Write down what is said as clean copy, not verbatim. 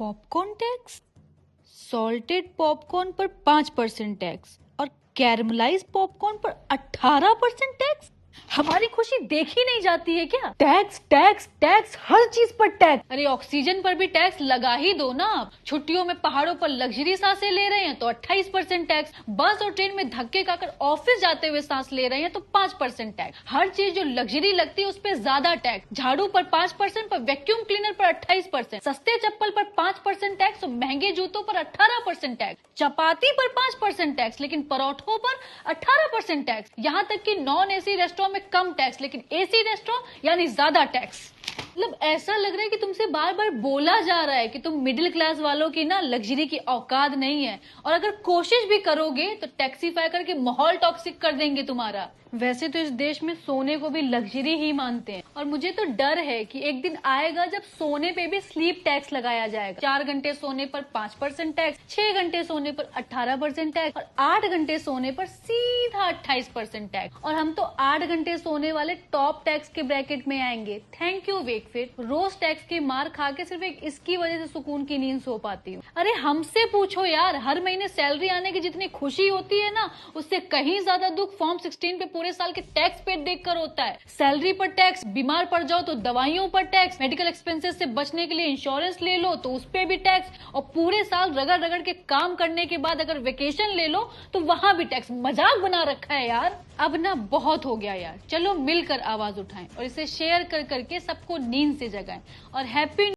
Popcorn tax, salted popcorn पर 5% tax और caramelise popcorn पर 18% टैक्स। हमारी खुशी देखी नहीं जाती है क्या? टैक्स टैक्स टैक्स, हर चीज पर टैक्स। अरे ऑक्सीजन पर भी टैक्स लगा ही दो ना। आप छुट्टियों में पहाड़ों पर लग्जरी सांसें ले रहे हैं तो 28% टैक्स, बस और ट्रेन में धक्के खाकर ऑफिस जाते हुए सांस ले रहे हैं तो 5% टैक्स। हर चीज जो लग्जरी लगती है उस पर ज्यादा टैक्स। झाड़ू पर 5%, पर वैक्यूम क्लीनर पर 28%, सस्ते चप्पल पर 5% टैक्स और महंगे जूतों पर 18% टैक्स। चपाती पर 5% टैक्स लेकिन परोठों पर 18% टैक्स। यहाँ तक कि नॉन एसी रेस्टोरेंट में कम टैक्स लेकिन एसी रेस्टोरेंट यानी ज्यादा टैक्स। मतलब ऐसा लग रहा है कि तुमसे बार बार बोला जा रहा है कि तुम मिडिल क्लास वालों की ना लग्जरी की औकात नहीं है, और अगर कोशिश भी करोगे तो टैक्सीफाई करके माहौल टॉक्सिक कर देंगे तुम्हारा। वैसे तो इस देश में सोने को भी लग्जरी ही मानते हैं, और मुझे तो डर है कि एक दिन आएगा जब सोने पे भी स्लीप टैक्स लगाया जाएगा। 4 घंटे सोने पर 5% टैक्स, 6 घंटे सोने पर 18% टैक्स और 8 घंटे सोने पर सीधा 28% टैक्स। और हम तो 8 घंटे सोने वाले टॉप टैक्स के ब्रैकेट में आएंगे। थैंक यू वेकफिट, रोज टैक्स की मार खा के सिर्फ एक इसकी वजह से सुकून की नींद सो पाती हूँ। अरे हमसे पूछो यार, हर महीने सैलरी आने की जितनी खुशी होती है ना, उससे कहीं ज्यादा दुख फॉर्म 16 पे पूरे साल के टैक्स पेड देखकर होता है। सैलरी पर टैक्स, बीमार पड़ जाओ तो दवाइयों पर टैक्स, मेडिकल एक्सपेंसेस से बचने के लिए इंश्योरेंस ले लो तो उस पे भी टैक्स, और पूरे साल रगड़ रगड़ के काम करने के बाद अगर वेकेशन ले लो तो वहां भी टैक्स। मजाक बना रखा है यार। अब ना बहुत हो गया यार, चलो मिलकर आवाज उठाएं और इसे शेयर कर करके सबको नींद से जगाएं। और हैप्पी